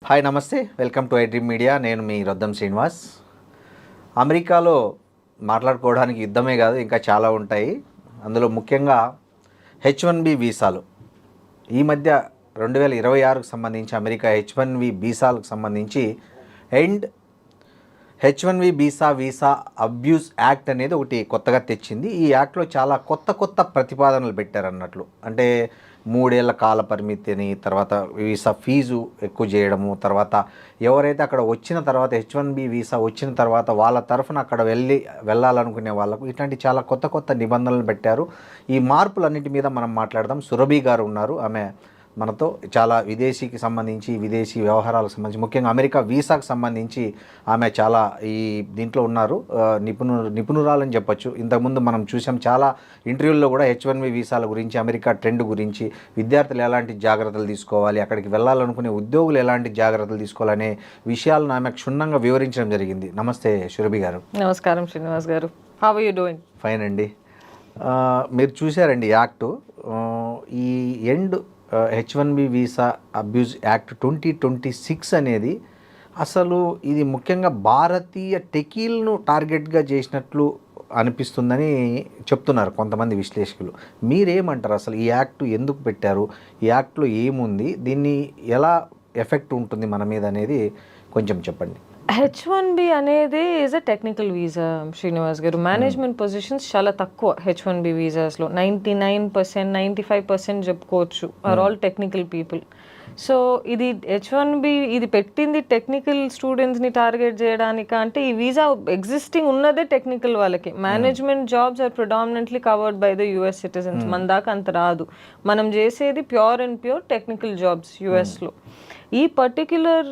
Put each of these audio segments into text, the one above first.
Hi నమస్తే, welcome to iDream media. నేను మీ రొద్దం శ్రీనివాస్. అమెరికాలో మాట్లాడుకోవడానికి యుద్ధమే కాదు ఇంకా చాలా ఉంటాయి. అందులో ముఖ్యంగా H1B వీసాలు. ఈ మధ్య 2026కు సంబంధించి అమెరికా H1B వీసాలకు సంబంధించి and H1B visa abuse act అనేది ఒకటి కొత్తగా తెచ్చింది. ఈ యాక్ట్లో చాలా కొత్త ప్రతిపాదనలు పెట్టారన్నట్లు. అంటే 3 ఏళ్ల కాల పరిమితి అని, తర్వాత వీసా ఫీజు ఎక్కువ చేయడము, తర్వాత ఎవరైతే అక్కడ వచ్చిన తర్వాత H1B వీసా వచ్చిన తర్వాత వాళ్ళ తరఫున అక్కడ వెళ్ళాలనుకునే వాళ్ళకు ఇట్లాంటి చాలా కొత్త నిబంధనలు పెట్టారు. ఈ మార్పులన్నిటి మీద మనం మాట్లాడదాం. సురభి గారు ఉన్నారు, ఆమె మనతో చాలా విదేశీ వ్యవహారాలకు సంబంధించి ముఖ్యంగా అమెరికా వీసాకు సంబంధించి ఆమె చాలా దీంట్లో ఉన్నారు, నిపుణురాలని చెప్పొచ్చు. ఇంతకుముందు మనం చూసాం చాలా ఇంటర్వ్యూల్లో కూడా H1B వీసాల గురించి, అమెరికా ట్రెండ్ గురించి, విద్యార్థులు ఎలాంటి జాగ్రత్తలు తీసుకోవాలి, అక్కడికి వెళ్ళాలనుకునే ఉద్యోగులు ఎలాంటి జాగ్రత్తలు తీసుకోవాలనే విషయాలను ఆమె క్షుణ్ణంగా వివరించడం జరిగింది. నమస్తే సురభి గారు. నమస్కారం శ్రీనివాస్ గారు. How are you doing? Fine అండి. మీరు చూశారండి యాక్టు, ఈ end H1B visa abuse act 2026 అనేది అసలు ఇది ముఖ్యంగా భారతీయ టెకీలను టార్గెట్గా చేసినట్లు అనిపిస్తుందని చెప్తున్నారు కొంతమంది విశ్లేషకులు. మీరేమంటారు? అసలు ఈ యాక్ట్ ఎందుకు పెట్టారు, ఈ యాక్ట్లో ఏముంది, దీన్ని ఎలా ఎఫెక్ట్ ఉంటుంది మన మీద అనేది కొంచెం చెప్పండి. H1B అనేది is a technical visa Srinivas గారు. మేనేజ్మెంట్ పొజిషన్స్ చాలా తక్కువ H1B వీసాస్లో. 99%, 95% చెప్పుకోవచ్చు or all technical people. So ఇది H1B ఇది పెట్టింది టెక్నికల్ స్టూడెంట్స్ని టార్గెట్ చేయడానికి. అంటే ఈ వీసా ఎగ్జిస్టింగ్ ఉన్నదే టెక్నికల్ వాళ్ళకి. Management jobs are predominantly covered by the US citizens. మన దాకా అంత రాదు. మనం చేసేది ప్యూర్ టెక్నికల్ జాబ్స్ యుఎస్లో. ఈ పర్టిక్యులర్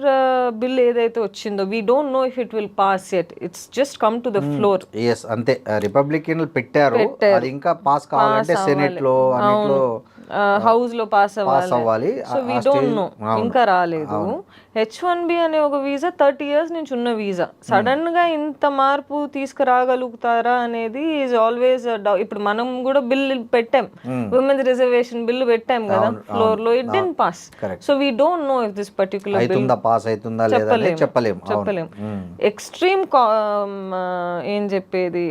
బిల్ ఏదైతే వచ్చిందో, we don't know if it will pass yet. It's just come to the floor. Yes, అంతే. రిపబ్లికన్లు పెట్టారు, అది ఇంకా పాస్ కావాలంటే సెనెట్ లో అన్నిట్లో హౌస్ లో పాస్ అవ్వాలి. సో వీ డోంట్ నో, ఇంకా రాలేదు. H1B అనే ఒక వీసా 30 years నుంచి ఉన్న వీసా. సడన్ గా ఇంత మార్పు తీసుకురాగలుగుతారా అనేది ఈజ్ ఆల్వేస్. ఇప్పుడు మనం కూడా బిల్ పెట్టాం, ఉమెన్స్ రిజర్వేషన్ బిల్ పెట్టాం కదా ఫ్లోర్ లో. It didn't pass. So we don't know if this particular bill చెప్పలేం. ఎక్స్ట్రీమ్ ఏం చెప్పేది,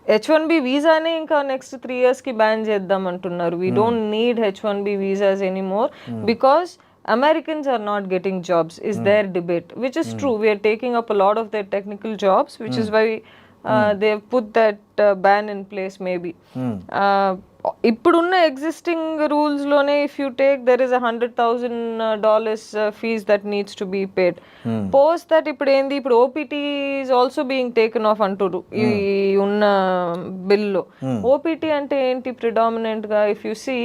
H1B వీసానే ఇంకా నెక్స్ట్ 3 years కి బ్యాన్ చేద్దాం అంటున్నారు. We don't need H1B visas anymore because Americans are not getting jobs is their debate, which is true. We are taking up a lot of their technical jobs, which is why they have put that ban in place maybe. ఇప్పుడున్న existing rules లోనే if you take there is $100,000 fees that needs to be paid. Post that ఇప్పుడు ఏంది, ఇప్పుడు OPT is also being taken off అంటారు ఈ ఉన్న బిల్లో. OPT అంటే ఏంటి? ప్రిడామినెంట్ గా if you see,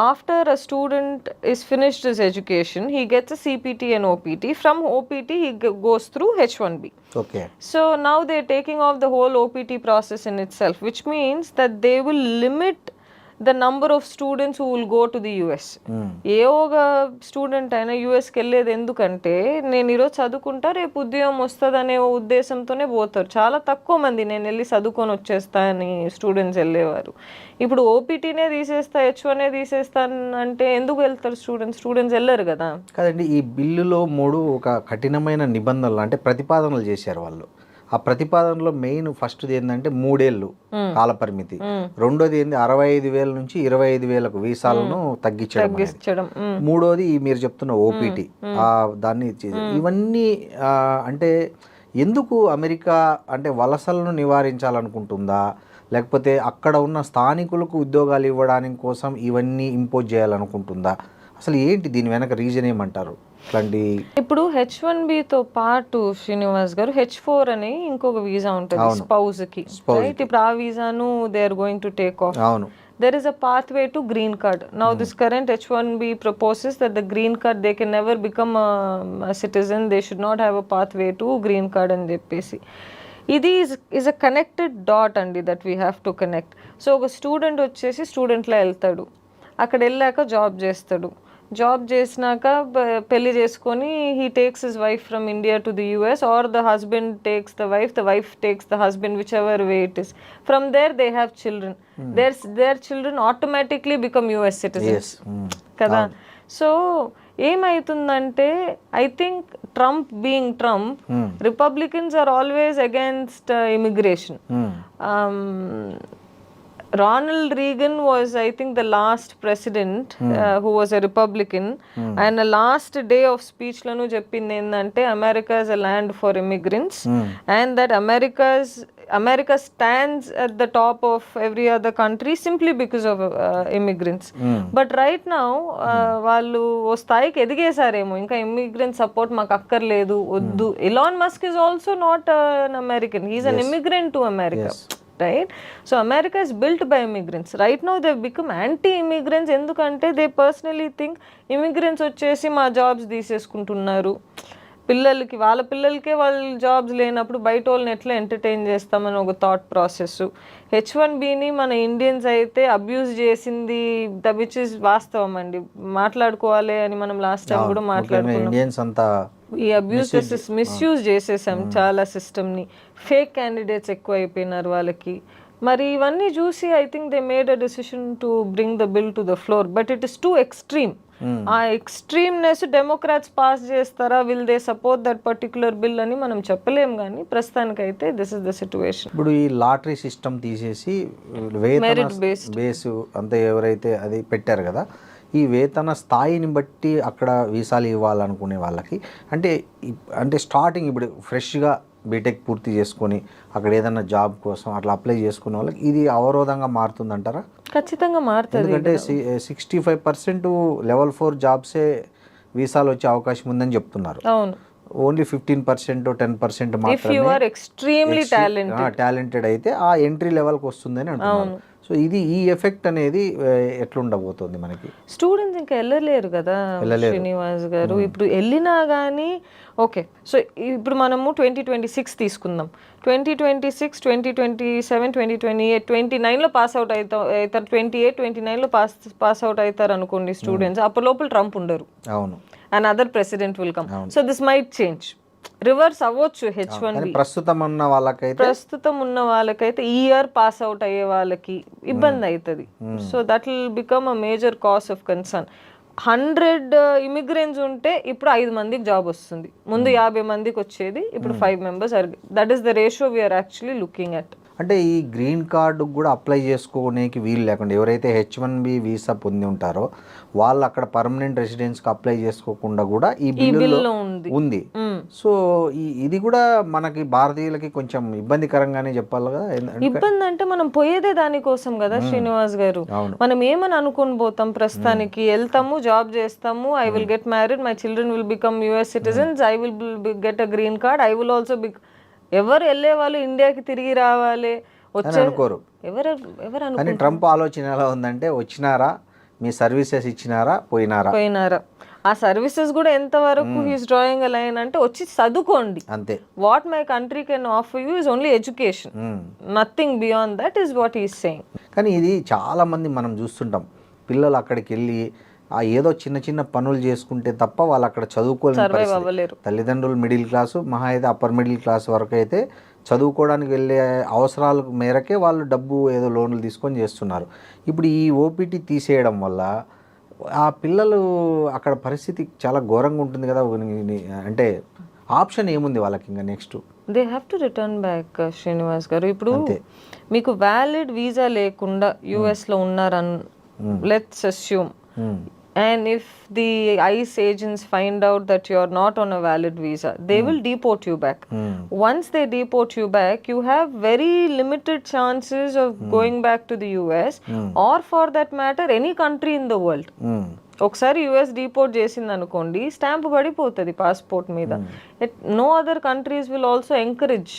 after a student is finished his education, he gets a CPT and OPT. From OPT he goes through H1B. Okay. So now they're taking off the whole OPT process in itself, which means that they will limit the number of students who will go to the US. ఏ ఒక student అయినా యూఎస్కి వెళ్ళేది ఎందుకంటే, నేను ఈరోజు చదువుకుంటా రేపు ఉద్యోగం వస్తుంది అనే ఉద్దేశంతోనే పోతారు. చాలా తక్కువ మంది నేను వెళ్ళి చదువుకొని వచ్చేస్తా అని స్టూడెంట్స్ వెళ్ళేవారు. ఇప్పుడు ఓపీటీనే తీసేస్తా, H1 తీసేస్తా అంటే ఎందుకు వెళ్తారు స్టూడెంట్స్ వెళ్ళరు కదా. కదండి, ఈ బిల్లులో 3 ఒక కఠినమైన నిబంధనలు అంటే ప్రతిపాదనలు చేశారు వాళ్ళు. ఆ ప్రతిపాదనలో మెయిన్ ఫస్ట్ది ఏంటంటే 3 ఏళ్ళు కాల పరిమితి. రెండోది ఏంది 65,000 నుంచి 25,000 వీసాలను తగ్గించడం. మూడోది మీరు చెప్తున్న ఓపీటీ, దాన్ని ఇవన్నీ అంటే ఎందుకు అమెరికా అంటే వలసలను నివారించాలనుకుంటుందా, లేకపోతే అక్కడ ఉన్న స్థానికులకు ఉద్యోగాలు ఇవ్వడానికి కోసం ఇవన్నీ ఇంపోజ్ చేయాలనుకుంటుందా? అసలు ఏంటి దీని వెనక రీజన్ ఏమంటారు? ఇప్పుడు H1Bతో పాటు శ్రీనివాస్ గారు H4 అని ఇంకొక వీసా ఉంటుంది స్పౌజ్ కి, రైట్? ఇప్పుడు ఆ వీసాను they are going to take off. There is a pathway to green card. Now this current H1B proposes that the green card, they can never become a citizen. They should not have a pathway to green card అని చెప్పేసి. ఇది is a connected dot అండి that we have to connect. So ఒక student వచ్చేసి స్టూడెంట్లా వెళ్తాడు, అక్కడ వెళ్ళాక జాబ్ చేసినాక పెళ్లి చేసుకొని he takes his wife from India to the US, or the husband takes the wife takes the husband, whichever way it is. From there they have children. Their children automatically become US citizens కదా. So ఏమైతుందంటే I think Trump being Trump, Republicans are always against immigration. Ronald Reagan was, I think, the last president who was a Republican. And the last day of speech lanu cheppindi endante America is a land for immigrants, and that America stands at the top of every other country simply because of immigrants. But right now వాళ్ళు ఓ స్థాయికి ఎదిగేసారేమో, ఇంకా immigrant support మాకు అక్కర్లేదు, వద్దు. Elon Musk is also not an American, he is an immigrant to America. Right? So America is built by immigrants. Right now they've become anti-immigrants ఎందుకంటే they personally think immigrants వచ్చేసి మా jobs తీసేసుకుంటున్నారు, వాళ్ళ పిల్లలకే వాళ్ళ jobs లేనప్పుడు బయట వాళ్ళని ఎట్లా ఎంటర్టైన్ చేస్తామని ఒక థాట్ ప్రాసెస్. H1Bని మన ఇండియన్స్ అయితే అబ్యూజ్ చేసింది, విచ్ ఇస్ వాస్తవం అండి, మాట్లాడుకోవాలి అని మనం లాస్ట్ టైం కూడా మాట్లాడుకున్నాం. ఈ అబ్యూస్ మిస్యూజ్ చేసేసాం చాలా సిస్టమ్ని, ఫేక్ క్యాండిడేట్స్ ఎక్కువ అయిపోయినారు వాళ్ళకి. మరి ఇవన్నీ చూసి I think they made a decision to bring the bill to the floor, but it is two extreme. ఆ ఎక్స్ట్రీమ్నెస్ డెమోక్రాట్స్ పాస్ చేస్తారా, will they support that particular bill అని మనం చెప్పలేం, కానీ ప్రస్తుతానికైతే దిస్ ఇస్ ద సిచ్యువేషన్. ఇప్పుడు ఈ లాటరీ సిస్టమ్ తీసేసి మెరిట్ బేస్ అంతా ఎవరైతే అది పెట్టారు కదా, ఈ వేతన స్థాయిని బట్టి అక్కడ వీసాలు ఇవ్వాలనుకునే వాళ్ళకి అంటే స్టార్టింగ్ ఇప్పుడు ఫ్రెష్గా బీటెక్ పూర్తి చేసుకొని అక్కడ ఏదైనా జాబ్ కోసం అట్లా అప్లై చేసుకునే వాళ్ళకి ఇది అవరోధంగా మారుతుందంటారా? ఖచ్చితంగా మారుతుంది. ఎందుకంటే 65% లెవెల్ 4 జాబ్సే వీసాలు వచ్చే అవకాశం ఉందని చెప్తున్నారు. అవును, ఓన్లీ 15% 10% మాత్రమే టాలెంటెడ్ అయితే ఆ ఎంట్రీ లెవెల్కి వస్తుందని అంటున్నారు. సో ఈ ఎఫెక్ట్ అనేది ఎట్లుండబోతుంది మనకి? స్టూడెంట్స్ ఇంకా వెళ్ళలేరు కదా శ్రీనివాస్ గారు. ఇప్పుడు వెళ్ళినా కానీ ఓకే, సో ఇప్పుడు మనము 2026 తీసుకుందాం, 2026, 2027, 2028, 29లో పాస్ అవుట్ అవుతారు, 28, 29లో పాస్ అవుట్ అవుతారు అనుకోండి స్టూడెంట్స్. అప్పటి లోపల ట్రంప్ ఉండరు, అవును, and other president will come. So this might change, reverse అవ్వచ్చు. H1B ప్రస్తుతం ఉన్న వాళ్ళకైతే ఈ ఇయర్ పాస్ అవుట్ అయ్యే వాళ్ళకి ఇబ్బంది అవుతుంది. So that will become a major cause of concern. 100 immigrants ఉంటే ఇప్పుడు 5 మందికి జాబ్ వస్తుంది, ముందు 50 మందికి వచ్చేది, ఇప్పుడు 5 members. That is the ratio we're actually looking at. అంటే ఈ గ్రీన్ కార్డు కూడా అప్లై చేసుకోవడానికి వీలు లేకుండా ఎవరైతే H1B వీసా పొంది ఉంటారో వాళ్ళు అక్కడ పర్మనెంట్ రెసిడెన్స్కి అప్లై చేసుకోకుండా కూడా ఈ బిల్లులో ఉంది. సో ఇది కూడా మనకి భారతీయులకి కొంచెం ఇబ్బందికరంగానే చెప్పాలి కదా. ఇబ్బంది అంటే మనం పోయేదే దానికోసం కదా శ్రీనివాస్ గారు. మనం ఏమని అనుకుని పోతాం, ప్రస్తుతానికి వెళ్తాము, జాబ్ చేస్తాము, I will get married, my children will become US citizens, I will get a green card, I will also ఎవరు వెళ్ళే వాళ్ళు ఇండియాకి తిరిగి రావాలి అనుకోరు. కానీ ట్రంప్ ఆలోచన ఎలా ఉందంటే, వచ్చినారా, మీ సర్వీసెస్ ఇచ్చినారా, పోయినారా. ఆ సర్వీసెస్ కూడా ఎంతవరకు హీస్ డ్రాయింగ్ అ లైన్ అంటే, వచ్చి చదువుకోండి అంతే. What my country can offer you is only education, nothing beyond that is what is saying. కానీ ఇది చాలా మంది మనం చూస్తుంటాం, పిల్లలు అక్కడికి వెళ్ళి ఏదో చిన్న పనులు చేసుకుంటే తప్ప వాళ్ళు అక్కడ చదువుకోలేరు. తల్లిదండ్రులు మిడిల్ క్లాసు, మహా అయితే అప్పర్ మిడిల్ క్లాస్ వరకు అయితే చదువుకోవడానికి వెళ్ళే అవసరాల మేరకే వాళ్ళు డబ్బు ఏదో లోన్లు తీసుకొని చేస్తున్నారు. ఇప్పుడు ఈ ఓపీటీ తీసేయడం వల్ల ఆ పిల్లలు అక్కడ పరిస్థితి చాలా ఘోరంగా ఉంటుంది కదా. అంటే ఆప్షన్ ఏముంది వాళ్ళకి ఇంకా next? They have to return back Srinivas గారు. ఇప్పుడు మీకు వ్యాలిడ్ వీసా లేకుండా యుఎస్లో ఉన్నారని let's assume, and if the ICE agents find out that you are not on a valid visa, they will deport you back. Once they deport you back, you have very limited chances of going back to the US or for that matter any country in the world. ఒకసారి US deport చేసింది అనుకోండి, stamp పడిపోతుంది passport మీద. No other countries will also encourage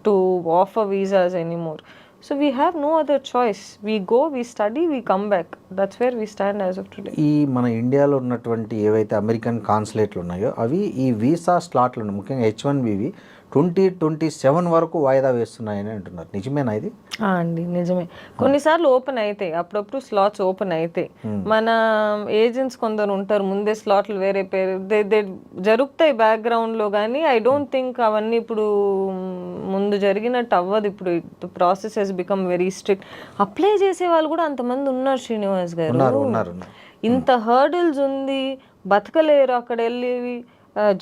to offer visas anymore. So we have no other choice. We go, we study, we come back. That's where we stand as of today. ఈ మన ఇండియాలో ఉన్నటువంటి ఏవైతే American కాన్సులేట్లు ఉన్నాయో అవి ఈ visa స్లాట్లను ముఖ్యంగా H1Bవి 2027 వరకు వాయిదా వేస్తున్నాయని అంటున్నారు. నిజమేనా ఇది? అండి నిజమే. కొన్నిసార్లు ఓపెన్ అయితే, అప్పుడప్పుడు స్లాట్స్ ఓపెన్ అయితే మన ఏజెంట్స్ కొందరు ఉంటారు, ముందే స్లాట్లు వేరే పేరు జరుగుతాయి బ్యాక్గ్రౌండ్లో, కానీ ఐ డోంట్ థింక్ అవన్నీ ఇప్పుడు ముందు జరిగినట్టు అవ్వదు. ఇప్పుడు process has become very strict. Apply చేసే వాళ్ళు కూడా అంతమంది ఉన్నారు శ్రీనివాస్ గారు. ఇంత హర్డిల్స్ ఉంది, బతకలేరు, అక్కడ వెళ్ళి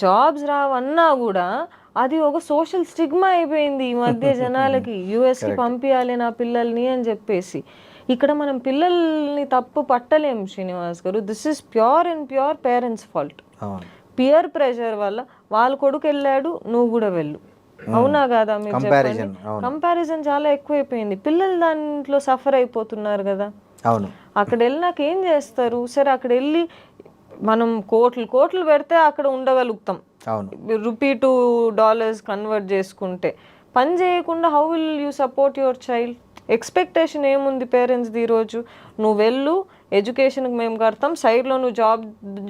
జాబ్స్ రావన్నా కూడా అది ఒక సోషల్ స్టిగ్మా అయిపోయింది ఈ మధ్య జనాలకి. యుఎస్కి పంపించాలి నా పిల్లల్ని అని చెప్పేసి. ఇక్కడ మనం పిల్లల్ని తప్పు పట్టలేం శ్రీనివాస్ గారు. This is pure and pure parents fault. Peer pressure వల్ల వాళ్ళ కొడుకు వెళ్ళాడు, నువ్వు కూడా వెళ్ళు, అవునా కాదా? మీరు చెప్పండి. కంపారిజన్ చాలా ఎక్కువైపోయింది, పిల్లలు దాంట్లో సఫర్ అయిపోతున్నారు కదా. అవును. అక్కడ వెళ్ళినాక ఏం చేస్తారు? సరే అక్కడ వెళ్ళి మనం కోట్లు పెడితే అక్కడ ఉండగలుగుతాం, రూపీ టు డాలర్స్ కన్వర్ట్ చేసుకుంటే. పని చేయకుండా how will you support your child? Expectation ఏముంది పేరెంట్స్ది ఈరోజు? నువ్వు వెళ్ళు, ఎడ్యుకేషన్కి మేము కడతాం, సైడ్లో నువ్వు జాబ్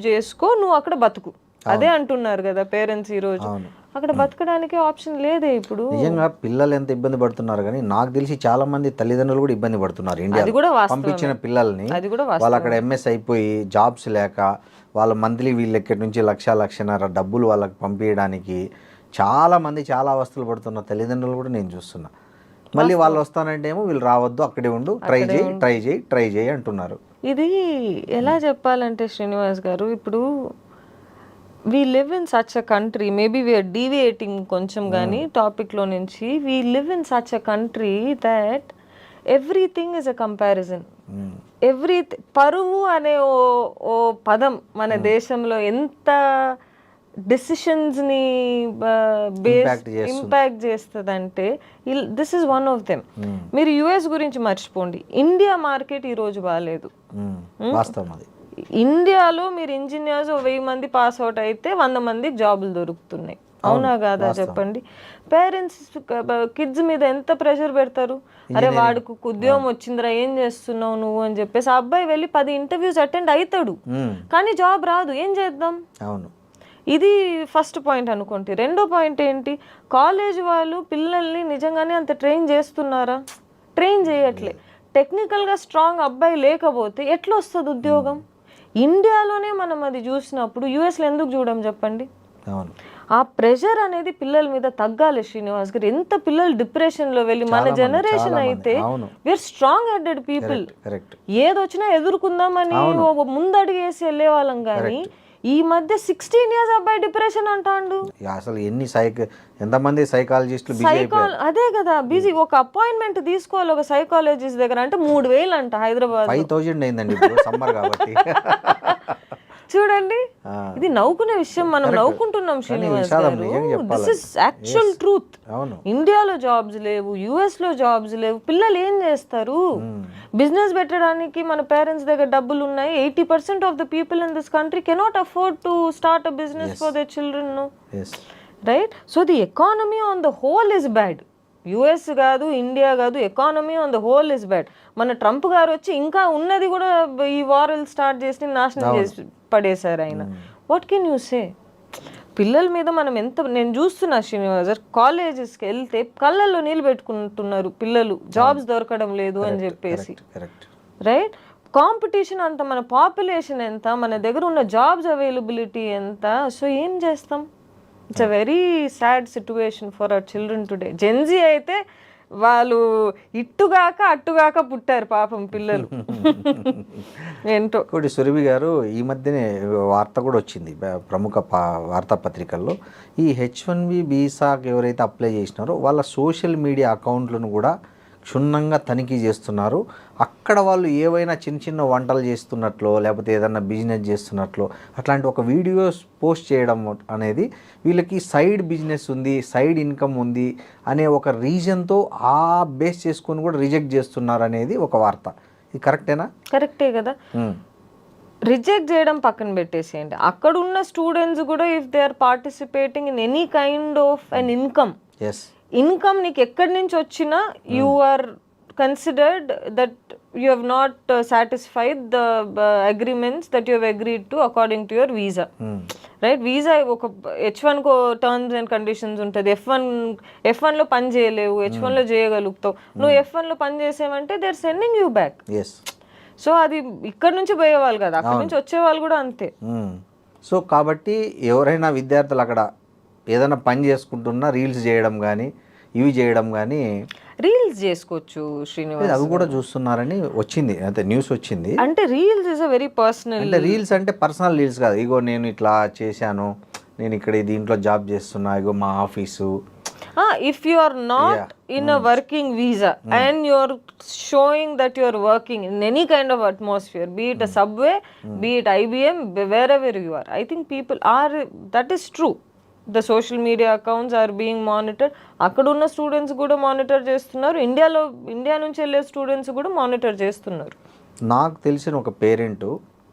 చేసుకో, నువ్వు అక్కడ బతుకు, అదే అంటున్నారు కదా పేరెంట్స్ ఈరోజు. అక్కడ బతకడానికి ఆప్షన్ లేదే ఇప్పుడు. నిజంగా పిల్లలు ఎంత ఇబ్బంది పడుతున్నారు కానీ నాకు తెలిసి చాలా మంది తల్లిదండ్రులు కూడా ఇబ్బంది పడుతున్నారు. ఇండియా పంపించిన పిల్లల్ని వాళ్ళు అక్కడ ఎంఎస్ అయిపోయి జాబ్స్ లేక వాళ్ళ మంత్లీ వీళ్ళు ఎక్కడి నుంచి లక్షన్నర డబ్బులు వాళ్ళకి పంపించడానికి చాలా మంది చాలా అవస్థలు పడుతున్న తల్లిదండ్రులు కూడా నేను చూస్తున్నా. మళ్ళీ వాళ్ళు వస్తానంటే ఏమో వీళ్ళు రావద్దు, అక్కడే ఉండు, ట్రై చేయి అంటున్నారు. ఇది ఎలా చెప్పాలంటే శ్రీనివాస్ గారు, ఇప్పుడు we live in such a country, maybe we are deviating కొంచెం కానీ టాపిక్లో నుంచి. we live in such a country that everything is a comparison. పరువు అనే ఓ పదం మన దేశంలో ఎంత డెసిషన్స్ని ఇంపాక్ట్ చేస్తుందంటే this is one of them. మీరు యుఎస్ గురించి మర్చిపోండి, ఇండియా మార్కెట్ ఈరోజు బాగాలేదు. ఇండియాలో మీరు ఇంజనీర్స్ 1000 మంది పాస్ అవుట్ అయితే 100 మందికి జాబులు దొరుకుతున్నాయి, అవునా కాదా చెప్పండి? పేరెంట్స్ కిడ్స్ మీద ఎంత ప్రెషర్ పెడతారు? అరే వాడికి ఉద్యోగం వచ్చిందిరా, ఏం చేస్తున్నావు నువ్వు అని చెప్పేసి ఆ అబ్బాయి వెళ్ళి 10 ఇంటర్వ్యూస్ అటెండ్ అవుతాడు, కానీ జాబ్ రాదు, ఏం చేద్దాం? ఇది ఫస్ట్ పాయింట్ అనుకోండి. రెండో పాయింట్ ఏంటి? కాలేజ్ వాళ్ళు పిల్లల్ని నిజంగానే అంత ట్రైన్ చేస్తున్నారా? ట్రైన్ చేయట్లే. టెక్నికల్గా స్ట్రాంగ్ అబ్బాయి లేకపోతే ఎట్లా వస్తుంది ఉద్యోగం? ఇండియాలోనే మనం అది చూసినప్పుడు యుఎస్లో ఎందుకు చూడం చెప్పండి? ఆ ప్రెషర్ అనేది పిల్లల మీద తగ్గాలి శ్రీనివాస్ గారు. ఎంత పిల్లలు డిప్రెషన్లో వెళ్ళి, మన జనరేషన్ అయితే వీఆర్ స్ట్రాంగ్ హెడెడ్ పీపుల్, ఏదొచ్చినా ఎదుర్కొందామని ముందడుగేసి వెళ్ళే వాళ్ళం. కానీ ఈ మధ్య 16 years అబ్బాయి డిప్రెషన్ అంటాడు. అసలు ఎంతమంది సైకాలజిస్టులు అదే కదా బిజీ. ఒక అపాయింట్మెంట్ తీసుకోవాలి ఒక సైకాలజిస్ట్ దగ్గర అంటే 3000 అంట. హైదరాబాద్ 5000 అయిందండి సమ్మర్ కాబట్టి. చూడండి, ఇది నవ్వుకునే విషయం, మనం నవ్వుకుంటున్నాం శ్రీనివాస్ గారు. This is actual truth. ఇండియాలో జాబ్స్ లేవు, యుఎస్ లో జాబ్స్ లేవు, పిల్లలు ఏం చేస్తారు? బిజినెస్ పెట్టడానికి మన పేరెంట్స్ దగ్గర డబ్బులు ఉన్నాయి. 80% of the people in this country cannot afford to start a business for their children, right? So the economy on the whole is bad. US కాదు, ఇండియా కాదు, economy on the whole is bad. మన Trump గారు వచ్చి ఇంకా ఉన్నది కూడా ఈ వార్లు start చేసి నాశనం చేసి పడేశారు ఆయన. What can you say? పిల్లల మీద మనం ఎంత, నేను చూస్తున్నా శ్రీనివాస్ గారు, కాలేజెస్కి వెళ్తే కళ్ళల్లో నీళ్ళు పెట్టుకుంటున్నారు పిల్లలు, జాబ్స్ దొరకడం లేదు అని చెప్పేసి, రైట్? కాంపిటీషన్ అంత, మన పాపులేషన్ ఎంత, మన దగ్గర ఉన్న జాబ్స్ అవైలబిలిటీ ఎంత. సో ఏం చేస్తాం? It's a very sad situation for our children today. Gen Z అయితే వాళ్ళు ఇట్టుగాక అట్టుగాక పుట్టారు పాపం పిల్లలు. ఏంటో. ఇంకోటి సురభి గారు, ఈ మధ్యనే వార్త కూడా వచ్చింది ప్రముఖ వార్తాపత్రికల్లో, ఈ H1B వీసాకి ఎవరైతే అప్లై చేసినారో వాళ్ళ సోషల్ మీడియా అకౌంట్లను కూడా క్షుణ్ణంగా తనిఖీ చేస్తున్నారు. అక్కడ వాళ్ళు ఏవైనా చిన్న వంటలు చేస్తున్నట్లో లేకపోతే ఏదైనా బిజినెస్ చేస్తున్నట్లో అట్లాంటి ఒక వీడియోస్ పోస్ట్ చేయడం అనేది వీళ్ళకి సైడ్ బిజినెస్ ఉంది, సైడ్ ఇన్కమ్ ఉంది అనే ఒక రీజన్తో ఆ బేస్ చేసుకొని కూడా రిజెక్ట్ చేస్తున్నారు అనేది ఒక వార్త. ఇది కరెక్టేనా? కరెక్టే కదా. రిజెక్ట్ చేయడం పక్కన పెట్టేసేయండి, అక్కడ ఉన్న స్టూడెంట్స్ కూడా if they are participating in any kind of an income నీకు ఎక్కడి నుంచి వచ్చినా you are considered that you have not satisfied the agreements that you have agreed to according to your visa, right? Visa ఒక H1 co terms and conditions ఉంటుంది. F1 లో పని చేయలేవు, H1 లో చేయగలుగుతావు. నువ్వు F1 లో పని చేసేవంటే they are sending you back. So అది ఇక్కడ నుంచి పోయేవాళ్ళు కదా, అక్కడ నుంచి వచ్చేవాళ్ళు కూడా అంతే. సో కాబట్టి ఎవరైనా విద్యార్థులు అక్కడ ఏదైనా పని చేసుకుంటున్నా రీల్స్ చేయడం కానీ ఇవి చేయడం కానీ రీల్స్ చేసుకోవచ్చు శ్రీనివాస్. అవి కూడా చూస్తున్నారని వచ్చింది, అయితే న్యూస్ వచ్చింది. అంటే reels is a very personal. అంటే రీల్స్ అంటే పర్సనల్ రీల్స్ కాదు, ఇగో నేను ఇట్లా చేశాను, నేను ఇక్కడ దీంట్లో జాబ్ చేస్తున్నా, ఇగో మా office. If you are not in a working visa and you're showing that you're working in any kind of atmosphere, be it a subway, be it IBM, wherever you are, I think people are, that is true. The social media accounts are being monitored. అక్కడ ఉన్న students కూడా monitor చేస్తున్నారు, India నుంచి వెళ్ళే students కూడా monitor చేస్తున్నారు. నాకు తెలిసిన ఒక పేరెంట్,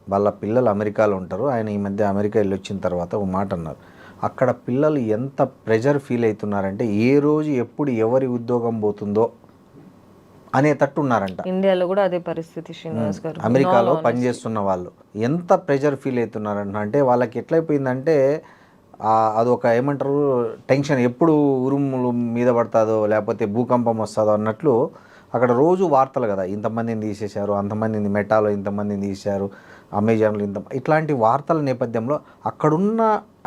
వాళ్ళ పిల్లలు అమెరికాలో ఉంటారు, ఆయన ఈ మధ్య అమెరికా వెళ్ళి వచ్చిన తర్వాత ఒక మాట అన్నారు, అక్కడ పిల్లలు ఎంత ప్రెజర్ ఫీల్ అవుతున్నారంటే ఏ రోజు ఎప్పుడు ఎవరి ఉద్యోగం పోతుందో అనేటట్టు ఉన్నారంట. ఇండియాలో కూడా అదే పరిస్థితి శ్రీనివాస్ గారు. అమెరికాలో పనిచేస్తున్న వాళ్ళు ఎంత ప్రెజర్ ఫీల్ అవుతున్నారంట అంటే వాళ్ళకి ఎట్లయిపోయిందంటే అదొక ఏమంటారు టెన్షన్, ఎప్పుడు ఉరుములు మీద పడుతుందో లేకపోతే భూకంపం వస్తుందో అన్నట్లు. అక్కడ రోజు వార్తలు కదా, ఇంతమందిని తీసేశారు, అంతమందిని మెటాలో ఇంతమందిని తీశారు, అమెజాన్లో ఇట్లాంటి వార్తల నేపథ్యంలో అక్కడున్న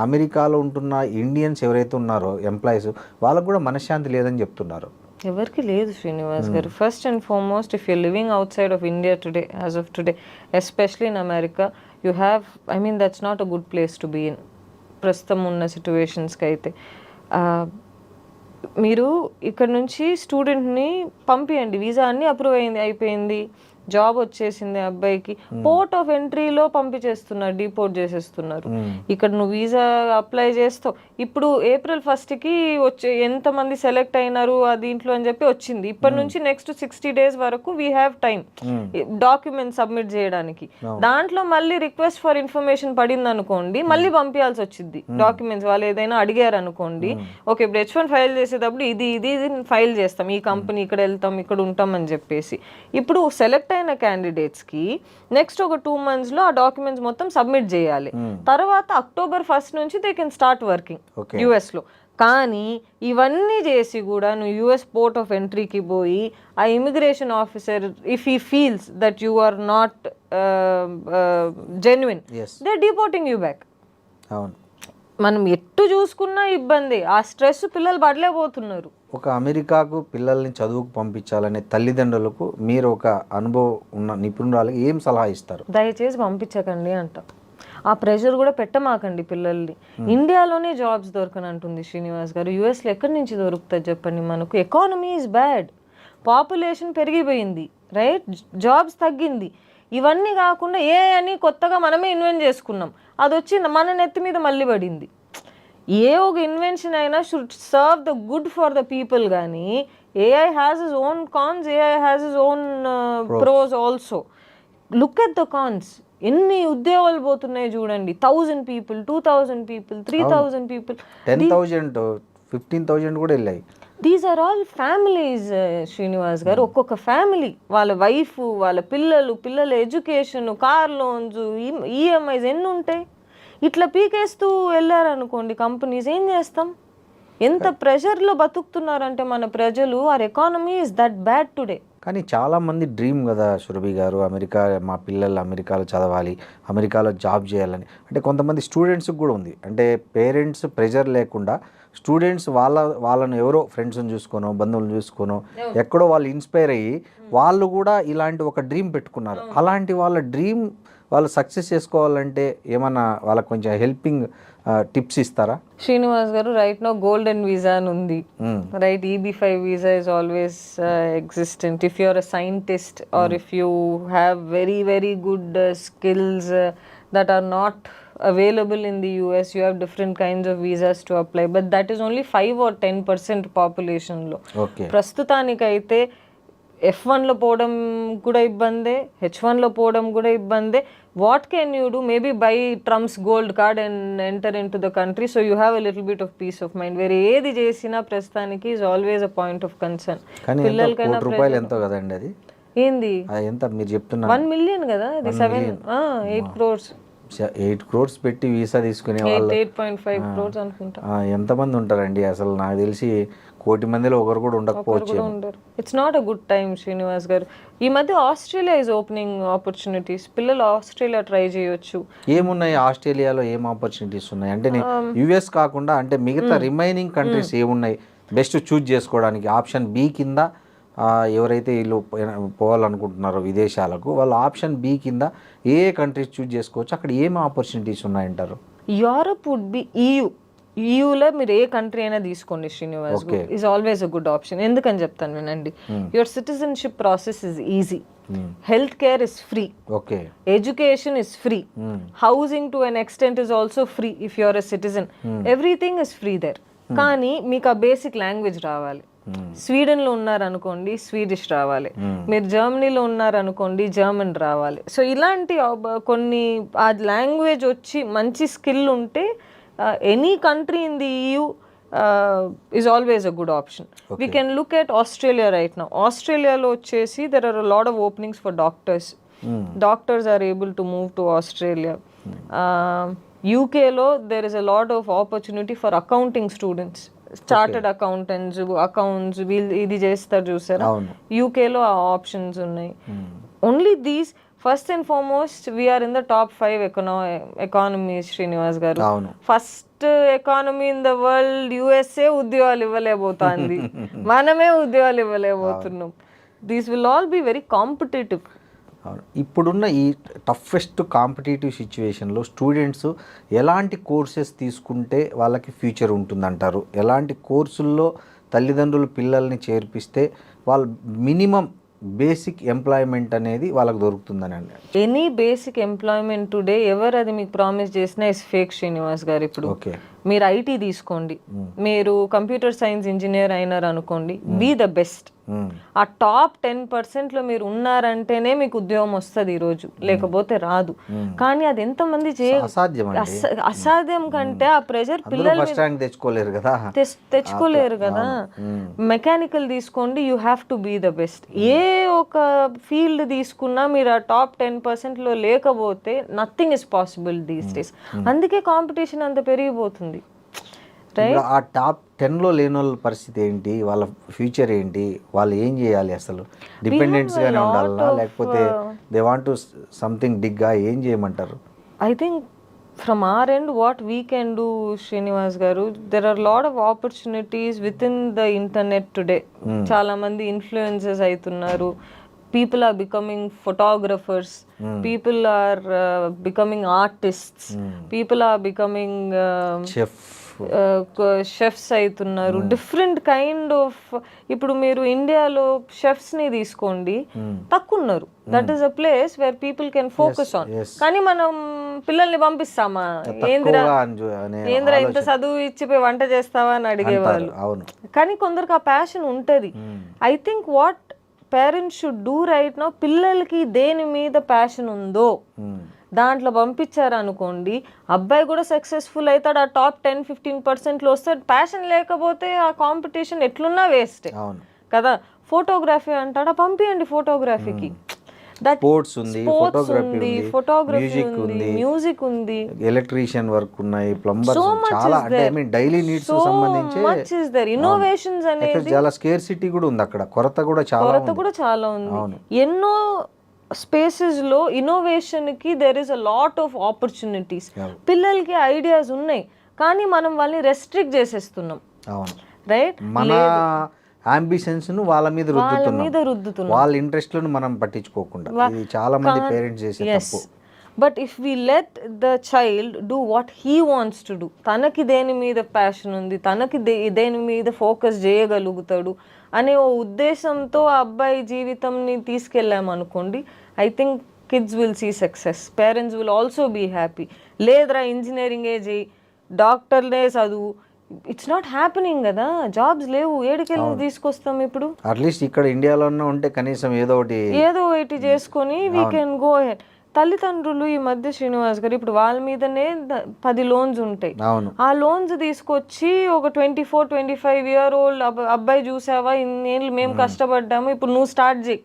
అమెరికాలో ఉంటున్న ఇండియన్స్ ఎవరైతే ఉన్నారో ఎంప్లాయీస్, వాళ్ళకు కూడా మనశ్శాంతి లేదని చెప్తున్నారు. ఎవరికి లేదు శ్రీనివాస్ గారు. First and foremost, if you're living outside of India today, as of today, especially in America, you have, I mean that's not a good place to be in ప్రస్తుతం ఉన్న సిచ్యువేషన్స్కి. అయితే మీరు ఇక్కడ నుంచి స్టూడెంట్ని పంపియండి, వీసా అన్నీ అప్రూవ్ అయిపోయింది, జాబ్ వచ్చేసింది అబ్బాయికి, పోర్ట్ ఆఫ్ ఎంట్రీలో పంపించేస్తున్నారు, డిపోర్ట్ చేసేస్తున్నారు. ఇక్కడ నువ్వు వీసా అప్లై చేస్తావు, ఇప్పుడు April 1st వచ్చే ఎంతమంది సెలెక్ట్ అయినారు ఆ దీంట్లో అని చెప్పి వచ్చింది. ఇప్పటి నుంచి నెక్స్ట్ 60 days వరకు we have time document submit చేయడానికి. దాంట్లో మళ్ళీ రిక్వెస్ట్ ఫర్ ఇన్ఫర్మేషన్ పడింది అనుకోండి, మళ్ళీ పంపించాల్సి వచ్చింది డాక్యుమెంట్స్. వాళ్ళు ఏదైనా అడిగారు అనుకోండి, ఓకే ఇప్పుడు H1 ఫైల్ చేసేటప్పుడు ఇది ఫైల్ చేస్తాం, ఈ కంపెనీ ఇక్కడ వెళ్తాం, ఇక్కడ ఉంటాం అని చెప్పేసి. ఇప్పుడు సెలెక్ట్ అయిన క్యాండిడేట్స్కి నెక్స్ట్ ఒక 2 months ఆ డాక్యుమెంట్స్ మొత్తం సబ్మిట్ చేయాలి. తర్వాత October 1st నుంచి దే కెన్ స్టార్ట్ వర్కింగ్ యుఎస్లో. కానీ ఇవన్నీ చేసి కూడా నువ్వు యుఎస్ పోర్ట్ ఆఫ్ ఎంట్రీకి పోయి ఆ immigration officer, if he feels that you are not genuine, they deporting you back. మనం ఎట్టు చూసుకున్నా ఇబ్బంది, ఆ స్ట్రెస్ పిల్లలు పడలేకపోతున్నారు. ఒక అమెరికాకు పిల్లల్ని చదువుకు పంపించాలనే తల్లిదండ్రులకు మీరు ఒక అనుభవం ఉన్న నిపుణురాలకి ఏం సలహా ఇస్తారు? దయచేసి పంపించకండి అంట. ఆ ప్రెషర్ కూడా పెట్టమాకండి పిల్లల్ని. ఇండియాలోనే జాబ్స్ దొరకనంటుంది శ్రీనివాస్ గారు, యుఎస్లో ఎక్కడి నుంచి దొరుకుతుంది చెప్పండి? మనకు ఎకానమీ ఈజ్ బ్యాడ్, పాపులేషన్ పెరిగిపోయింది, రైట్, జాబ్స్ తగ్గింది. ఇవన్నీ కాకుండా అని కొత్తగా మనమే ఇన్వెంట్ చేసుకున్నాం, అది వచ్చి మన నెత్తి మీద మళ్ళీ పడింది. ఏ ఒక ఇన్వెన్షన్ అయినా should serve the good for the people. కానీ AI has its own cons, AI has its own pros also. Look at the cons. ఎన్ని ఉద్యోగాలు పోతున్నాయి చూడండి, 1000 people, 2000 people, 3000 people, 10,000, 15,000 కూడా వెళ్ళాయి. These are all families Srinivas గారు. ఒక్కొక్క ఫ్యామిలీ, వాళ్ళ వైఫ్, వాళ్ళ పిల్లల ఎడ్యుకేషన్, కార్ లోన్స్, ఈఎంఐస్ ఎన్ని ఉంటాయి. ఇట్లా పీకేస్తూ వెళ్ళారనుకోండి కంపెనీస్, ఏం చేస్తాం? ఎంత ప్రెషర్లో బతుకుతున్నారంటే మన ప్రజలు. Our economy is that bad today. కానీ చాలామంది డ్రీమ్ కదా సురభి గారు, అమెరికా, మా పిల్లలు అమెరికాలో చదవాలి, అమెరికాలో జాబ్ చేయాలని. అంటే కొంతమంది స్టూడెంట్స్కి కూడా ఉంది, అంటే పేరెంట్స్ ప్రెషర్ లేకుండా స్టూడెంట్స్ వాళ్ళను ఎవరో ఫ్రెండ్స్ని చూసుకోనో బంధువులను చూసుకోనో ఎక్కడో వాళ్ళు ఇన్స్పైర్ అయ్యి వాళ్ళు కూడా ఇలాంటి ఒక డ్రీమ్ పెట్టుకున్నారు. అలాంటి వాళ్ళ డ్రీమ్ వాళ్ళు సక్సెస్ చేసుకోవాలంటే ఏమన్నా వాళ్ళకి కొంచెం హెల్పింగ్ టిప్స్ ఇస్తారా? శ్రీనివాస్ గారు, రైట్ నో గోల్డెన్ వీసా అని ఉంది, right. EB-5 visa is always existent. If you are a scientist or if you have very good skills that are not available in the US, you have different kinds of visas to apply, but that is only 5 or 10% population లో. ప్రస్తుతానికైతే F1లో పోవడం కూడా ఇబ్బందే, H1లో పోవడం కూడా ఇబ్బందే. What can you do? Maybe by Trump's gold card and enter in to the country, so you have a little bit of piece of mind. వేరే ఏది చేసినా ప్రస్తుతానికి is always a point of concern. పిల్లలకైనా రూపాయలు ఎంతో కదండి అది, ఏంది ఎంత మీరు చెప్తున్నారు? 1 million కదా, అది 8 crores. 8 crores పెట్టి వీసా తీసుకునే వాళ్ళు 8.5 crores అనుకుంటా. ఎంతమంది ఉంటారండి? అసలు నాకు తెలిసి 1 కోటి మందిలో ఒకరు కూడా ఉండకపోవచ్చు. It's not a good time Srinivas గారు. ఈ మధ్య ఆస్ట్రేలియా ఈజ్ ఓపెనింగ్ ఆపర్చునిటీస్. పిల్లలు ఆస్ట్రేలియా ట్రై చేయొచ్చు. ఏమున్నాయి ఆస్ట్రేలియాలో, ఏం ఆపర్చునిటీస్ ఉన్నాయి? అంటే యుఎస్ కాకుండా అంటే మిగతా రిమైనింగ్ కంట్రీస్ ఏమున్నాయి? బెస్ట్ చూజ్ చేసుకోవడానికి ఆప్షన్ బి కింద ఎవరైతే వీళ్ళు పోవాలనుకుంటున్నారో విదేశాలకు, వాళ్ళు ఆప్షన్ బి కింద ఏ కంట్రీస్ చూజ్ చేసుకోవచ్చు, అక్కడ ఏం ఆపర్చునిటీస్ ఉన్నాయంటారు? యూరప్ వుడ్ బి ఈయూలో మీరు ఏ కంట్రీ అయినా తీసుకోండి Srinivas, is always a good option. ఎందుకని చెప్తాను వినండి. Your citizenship process is easy, health care is free, education is free, housing to an extent is also free if you are a citizen, everything is free there. కానీ మీకు ఆ basic language రావాలి. స్వీడన్లో ఉన్నారనుకోండి Swedish రావాలి, మీరు జర్మనీలో ఉన్నారనుకోండి జర్మన్ రావాలి. సో ఇలాంటి కొన్ని ఆ లాంగ్వేజ్ వచ్చి మంచి స్కిల్ ఉంటే any country in the EU is always a good option. We can look at Australia right now. Australiaలో వచ్చేసి there are a lot of openings for doctors. Doctors are able to move to Australia. UKలో there is a lot of opportunity for accounting students. Chartered accountants, accounts వీళ్ళు ఇది చేస్తారు చూసారా, యూకేలో ఆ options ఉన్నాయి. Only these first and foremost we are in the top 5 economies Srinivas గారు. First economy in the world USA ఉద్యోగాలు ఇవ్వలేకపోతుంది, మనమే ఉద్యోగాలు ఇవ్వలేకపోతున్నాం. These will all be very competitive. ఇప్పుడున్న ఈ టఫెస్ట్ కాంపిటేటివ్ సిచ్యువేషన్లో స్టూడెంట్స్ ఎలాంటి కోర్సెస్ తీసుకుంటే వాళ్ళకి ఫ్యూచర్ ఉంటుందంటారు? ఎలాంటి కోర్సుల్లో తల్లిదండ్రులు పిల్లల్ని చేర్పిస్తే వాళ్ళు మినిమం బేసిక్ ఎంప్లాయ్మెంట్ అనేది వాళ్ళకి దొరుకుతుందని అండి? ఎనీ బేసిక్ ఎంప్లాయ్మెంట్ టుడే ఎవరు అది మీకు ప్రామిస్ చేసినా ఇస్ ఫేక్ శ్రీనివాస్ గారు. ఇప్పుడు మీరు ఐటీ తీసుకోండి, మీరు కంప్యూటర్ సైన్స్ ఇంజనీర్ అయినారు అనుకోండి, బీ ద బెస్ట్. ఆ టాప్ 10%లో మీరు ఉన్నారంటేనే మీకు ఉద్యోగం వస్తుంది ఈరోజు, లేకపోతే రాదు. కానీ అది ఎంతమంది అసాధ్యం కంటే ఆ ప్రెజర్ పిల్లలు తెచ్చుకోలేరు కదా. మెకానికల్ తీసుకోండి, you have to be the best. ఏ ఒక ఫీల్డ్ తీసుకున్నా మీరు ఆ టాప్ 10%లో లేకపోతే nothing is possible these days. అందుకే కాంపిటీషన్ అంత పెరిగిపోతుంది. ఆ టాప్ 10లో లేని వాళ్ళ పరిస్థితి ఏంటి, వాళ్ళ ఫ్యూచర్ ఏంటి, వాళ్ళు ఏం చేయాలి? అసలు డిపెండెంట్స్ గానే ఉండాలనా, లేకపోతే దే వాంట్ టు సంథింగ్ బిగ్గా ఏం చేయమంటారు? I think from our end what we can do Srinivas గారు, there are lot of opportunities within the internet today. చాలా మంది ఇన్ఫ్లుయెన్సర్స్ అవుతున్నారు. People are becoming photographers. People are becoming artists. People are becoming chefs అవుతున్నారు. Different kind of. ఇప్పుడు మీరు ఇండియాలో షెఫ్స్ని తీసుకోండి, తక్కువ ఉన్నారు. That is a place where people can focus on. కానీ మనం పిల్లల్ని పంపిస్తామా, ఏంద్రా ఇంత చదువు ఇచ్చిపోయి వంట చేస్తావా అని అడిగేవాళ్ళు. కానీ కొందరికి ఆ ప్యాషన్ ఉంటుంది. I think what parents should do right now, పిల్లలకి దేని మీద ప్యాషన్ ఉందో దాంట్లో పంపించారు అనుకోండి, అబ్బాయి కూడా సక్సెస్ఫుల్ అవుతాడు. ఆ టాప్ 10-15%లో వస్తాడు. ప్యాషన్ లేకపోతే ఆ కాంపిటీషన్ ఎట్లున్నా వేస్ట్ కదా. ఫోటోగ్రఫీ అంటాడా, పంపియండి ఫోటోగ్రఫీకి. స్పోర్ట్స్ ఉంది, ఫోటోగ్రఫీ ఉంది, మ్యూజిక్ ఉంది, ఎలక్ట్రీషియన్ వర్క్ ఉన్నాయి, ప్లంబర్స్, చాలా అంటే ఐ మీన్ డైలీ నీడ్స్ సంబంధించి ఇన్నోవేషన్స్ అనేది చాలా స్కేర్సిటీ కూడా ఉంది అక్కడ. కొరత కూడా చాలా ఉంది. ఎన్నో స్పేసెస్ లో ఇన్నోవేషన్ కి there is a lot of opportunities. పిల్లలకి ఐడియాస్ ఉన్నాయి, కానీ మనం వాళ్ళని రెస్ట్రిక్ట్ చేసేస్తున్నాం. రైట్, మన అంబిషన్స్ ను వాళ్ళ మీద రుద్దుతున్నాం, వాళ్ళ ఇంట్రెస్ట్ లను మనం పట్టించుకోకుండా. ఇది చాలా మంది పేరెంట్స్ చేసే తప్పు. But if we let the child do what he wants to do, తనకి దేని మీద ప్యాషన్ ఉంది, తనకి దేని మీద ఫోకస్ చేయగలుగుతాడు అనే ఓ ఉద్దేశంతో ఆ అబ్బాయి జీవితంని తీసుకెళ్ళామనుకోండి, I think kids will see success. Parents will also be happy. లేదురా ఇంజనీరింగే చేయి, డాక్టర్లే చదువు, ఇట్స్ నాట్ హ్యాపెనింగ్ కదా. జాబ్స్ లేవు, ఏడికెళ్ళి తీసుకొస్తాం? ఇప్పుడు అట్లీస్ట్ ఇక్కడ ఇండియాలోనే ఉంటే కనీసం ఏదో ఒకటి చేసుకొని వీ కెన్ గో హెడ్. తల్లిదండ్రులు ఈ మధ్య శ్రీనివాస్ గారు ఇప్పుడు వాళ్ళ మీదనే 10 లోన్స్ ఉంటాయి. ఆ లోన్స్ తీసుకొచ్చి ఒక 24-25 year old అబ్బాయి చూసావా, ఇన్నేళ్ళు మేము కష్టపడ్డాము, ఇప్పుడు నువ్వు స్టార్ట్ చేయి,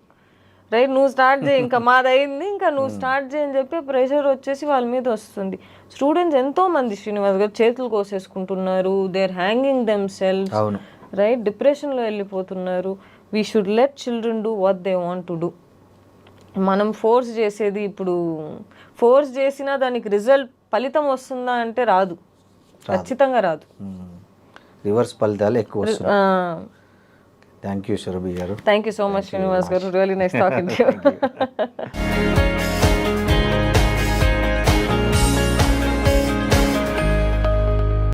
రైట్, నువ్వు స్టార్ట్ చేయి, ఇంకా మాదైంది, ఇంకా నువ్వు స్టార్ట్ చేయి అని చెప్పి ప్రెషర్ వచ్చేసి వాళ్ళ మీద వస్తుంది. స్టూడెంట్స్ ఎంతో మంది శ్రీనివాస్ గారు చేతులు కోసేసుకుంటున్నారు. They are hanging themselves, right, డిప్రెషన్లో వెళ్ళిపోతున్నారు. We should let children do what they want to do. మనం ఫోర్స్ చేసేది, ఇప్పుడు ఫోర్స్ చేసినా దానికి ఫలితం వస్తుందా అంటే రాదు, ఖచ్చితంగా రాదు. రివర్స్ ఫలితాలు ఎక్కువ వస్తున్నాయి. థ్యాంక్ యూ సురభి గారు. Thank you so much Srinivas గారు, really nice talking to you.